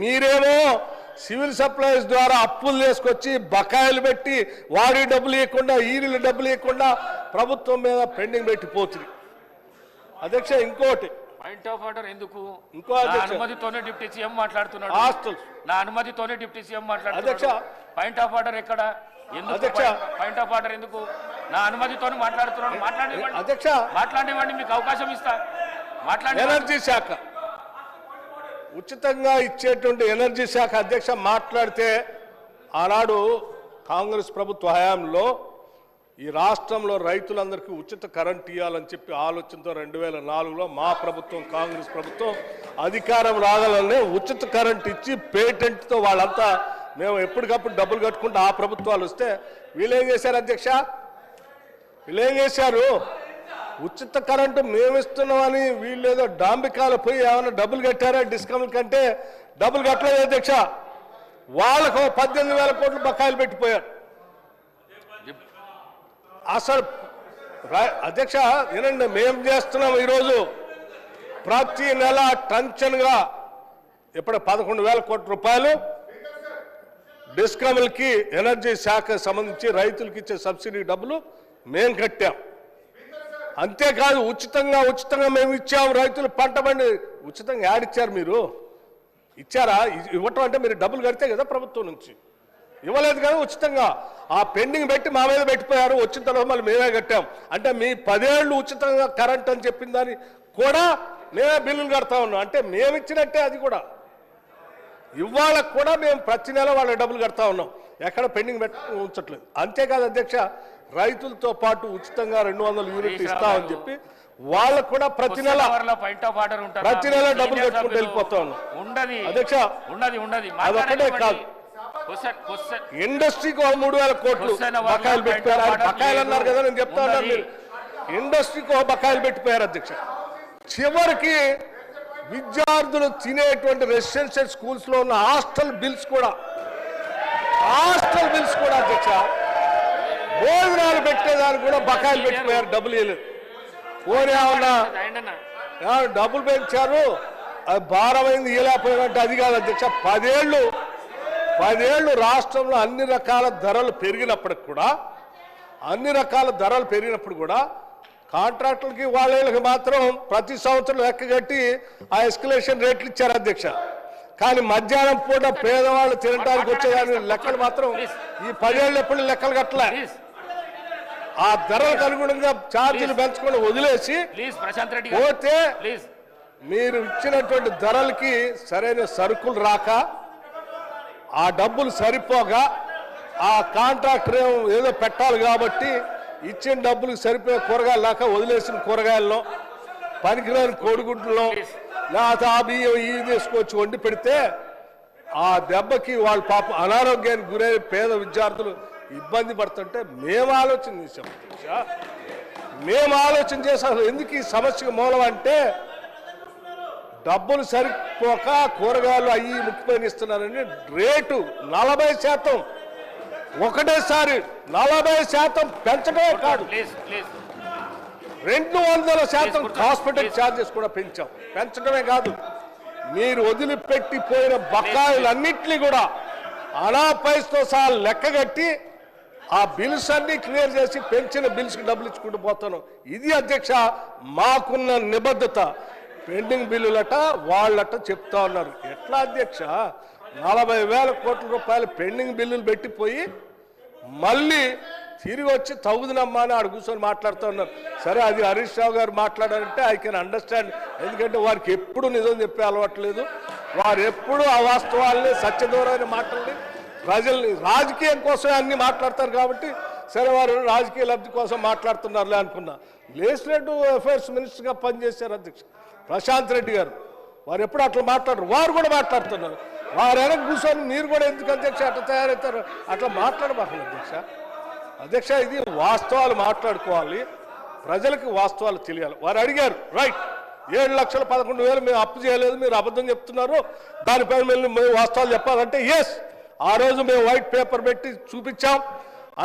మీరేమో civil supplies ద్వారా అప్పులు తీసుకొచ్చి బకాయిలు పెట్టి వారి డబ్బులు ఇవ్వకుండా ఈరులు డబ్బులు ఇవ్వకుండా ప్రభుత్వం మీద పెండింగ్ పెట్టిపోతుంది. అధ్యక్ష ఇంకోటి పాయింట్ ఆఫ్ ఆర్డర్ ఎందుకు? ఇంకో అనుమతితోనే డిప్యూటీ సీఎం మాట్లాడుతున్నాడు. నా అనుమతితోనే డిప్యూటీ సీఎం మాట్లాడుతున్నాడు. పాయింట్ ఆఫ్ ఆర్డర్ ఎక్కడ? ఎందుకు పాయింట్ ఆఫ్ ఆర్డర్ ఎందుకు? నా అనుమతితోనే మాట్లాడుతున్నాడు. మాట్లాడేవాడి అధ్యక్ష మాట్లాడేవాడిని మీకు అవకాశం ఇస్తా. మాట్లాడే ఎనర్జీ శాఖ ఉచితంగా ఇచ్చేటువంటి ఎనర్జీ శాఖ అధ్యక్ష మాట్లాడితే ఆనాడు కాంగ్రెస్ ప్రభుత్వ హయాంలో ఈ రాష్ట్రంలో రైతులందరికీ ఉచిత కరెంట్ ఇవ్వాలని చెప్పి ఆలోచనతో 2004లో మా ప్రభుత్వం కాంగ్రెస్ ప్రభుత్వం అధికారం రాగాలనే ఉచిత కరెంట్ ఇచ్చి పేటెంట్తో వాళ్ళంతా మేము ఎప్పటికప్పుడు డబ్బులు కట్టుకుంటూ ఆ ప్రభుత్వాలు వస్తే వీళ్ళేం చేశారు అధ్యక్ష? వీళ్ళేం చేశారు? ఉచిత కరెంటు మేము ఇస్తున్నామని వీళ్ళు ఏదో డాంబికాలు పోయి ఏమైనా డబ్బులు కట్టారా? డిస్కౌంట్ కంటే డబ్బులు కట్టలేదు అధ్యక్ష. వాళ్ళకు 18,000 కోట్లు బకాయిలు పెట్టిపోయారు. అసలు అధ్యక్ష ఏనండి, మేము చేస్తున్నాం ఈరోజు ప్రతి నెల టెన్షన్గా ఇప్పుడు 11,000 కోట్ల రూపాయలు డిస్కమ్లకి ఎనర్జీ శాఖకు సంబంధించి రైతులకి ఇచ్చే సబ్సిడీ డబ్బులు మేము కట్టాం. అంతేకాదు ఉచితంగా మేము ఇచ్చాము. రైతులు పంట బండి ఉచితంగా యాడిచ్చారు? మీరు ఇచ్చారా? ఇవ్వటం అంటే మీరు డబ్బులు కడితే కదా ప్రభుత్వం నుంచి. ఇవ్వలేదు కదా ఉచితంగా. ఆ పెండింగ్ పెట్టి మా మీద పెట్టిపోయారు. వచ్చిన తర్వాత మళ్ళీ మేమే కట్టాం. అంటే మీ 10 ఏళ్ళు ఉచితంగా కరెంట్ అని చెప్పిన దాన్ని కూడా మేమే బిల్లులు కడతా ఉన్నాం. అంటే మేము ఇచ్చినట్టే అది కూడా. ఇవాళ కూడా మేము ప్రతి నెల వాళ్ళ డబ్బులు కడతా ఉన్నాం. ఎక్కడ పెండింగ్ ఉంచట్లేదు. అంతేకాదు అధ్యక్ష, రైతులతో పాటు ఉచితంగా 200 యూనిట్లు ఇస్తామని చెప్పి వాళ్ళకు కూడా ప్రతి నెల డబ్బులు కట్టుకుంటూ వెళ్ళిపోతా ఉన్నాం అధ్యక్ష. అదొక్కటే కాదు, ఇండస్ట్రీకి 3,000 కోట్లు బకాయిలు పెట్టిపోయారు. బకాయిలు అన్నారు కదా, నేను చెప్తా ఉన్నాను. మీరు ఇండస్ట్రీకి బకాయిలు పెట్టిపోయారు అధ్యక్ష. చివరికి విద్యార్థులు తినేటువంటి రెసిడెన్షియల్ స్కూల్స్ లో ఉన్న హాస్టల్ బిల్స్ కూడా అధ్యక్ష, భోజనాలు పెట్టేదానికి కూడా బకాయిలు పెట్టిపోయారు. డబ్బులు ఇవ్వలేదు. పోనీ ఏమన్నా డబ్బులు పెంచారు, అది భారమైంది ఇవ్వలేకపోయినట్టు అది కాదు అధ్యక్ష. 10 ఏళ్ళు రాష్ట్రంలో అన్ని రకాల ధరలు పెరిగినప్పటికి కూడా కాంట్రాక్టులకి వాళ్ళకి మాత్రం ప్రతి సంవత్సరం లెక్క కట్టి ఆ ఎస్కలేషన్ రేట్లు ఇచ్చారు అధ్యక్ష. కానీ మధ్యాహ్నం పూట పేదవాళ్ళు తినడానికి వచ్చేదాని లెక్కలు మాత్రం ఈ 10 ఏళ్ళు ఎప్పుడు లెక్కలు కట్టలే. ఆ ధరలకు అనుగుణంగా ఛార్జీలు పెంచుకొని వదిలేసి పోతే మీరు ఇచ్చినటువంటి ధరలకి సరైన సరుకులు రాక, ఆ డబ్బులు సరిపోగా, ఆ కాంట్రాక్టర్ ఏదో పెట్టాలి కాబట్టి ఇచ్చిన డబ్బులకు సరిపోయే కూరగాయలు లేక వదిలేసిన కూరగాయల్లో, పనికిరాని కోడిగుడ్లలో లేకపోతే ఆ బియ్యం ఇవి తీసుకొచ్చి వండి పెడితే ఆ దెబ్బకి వాళ్ళు పాప అనారోగ్యానికి గురై పేద విద్యార్థులు ఇబ్బంది పడుతుంటే మేము ఆలోచన చేసాం. అసలు ఎందుకు ఈ సమస్యకు మూలం అంటే డబ్బులు సరిపోక కూరగాయలు అయ్యి ముక్కిపోయిన ఇస్తున్నారని రేటు 40% ఒకటేసారి 40% పెంచడమే కాదు, 200% హాస్పిటల్ ఛార్జెస్ కూడా పెంచడమే కాదు, మీరు వదిలిపెట్టిపోయిన బకాయిలన్నింటినీ కూడా అనాపైస్తో సహా లెక్కగట్టి ఆ బిల్స్ అన్ని క్లియర్ చేసి పెంచిన బిల్స్కి డబ్బులు ఇచ్చుకుంటూ పోతాను. ఇది అధ్యక్ష మాకున్న నిబద్ధత. పెండింగ్ బిల్లులట వాళ్ళట చెప్తా ఉన్నారు. ఎట్లా అధ్యక్ష? 40,000 కోట్ల రూపాయలు పెండింగ్ బిల్లులు పెట్టిపోయి మళ్ళీ తిరిగి వచ్చి తగుదనమ్మా అని ఆడు కూర్చొని మాట్లాడుతూ ఉన్నారు. సరే, అది హరీష్ రావు గారు మాట్లాడారంటే ఐ కెన్ అండర్స్టాండ్. ఎందుకంటే వారికి ఎప్పుడు నిజం చెప్పే అలవాట్లేదు. వారు ఎప్పుడు అవాస్తవాల్ని, సత్యదూరమైన మాటల్ని, ప్రజల్ని రాజకీయం కోసమే అన్ని మాట్లాడతారు కాబట్టి సరే వారు రాజకీయ లబ్ధి కోసం మాట్లాడుతున్నారులే అనుకున్నా. లెజిస్లేటివ్ అఫైర్స్ మినిస్టర్గా పనిచేశారు అధ్యక్ష ప్రశాంత్ రెడ్డి గారు. వారు ఎప్పుడు అట్లా మాట్లాడరు, వారు కూడా మాట్లాడుతున్నారు. వారు వెనక కూర్చొని మీరు కూడా ఎందుకు అధ్యక్ష అట్లా తయారవుతారు? అట్లా మాట్లాడబాకండి అధ్యక్ష. ఇది వాస్తవాలు మాట్లాడుకోవాలి, ప్రజలకు వాస్తవాలు తెలియాలి. వారు అడిగారు, రైట్, 7,11,000 మేము అప్పు చేయలేదు, మీరు అబద్ధం చెప్తున్నారు, దానిపైన మేము వాస్తవాలు చెప్పాలంటే ఎస్, ఆ రోజు మేము వైట్ పేపర్ పెట్టి చూపించాం.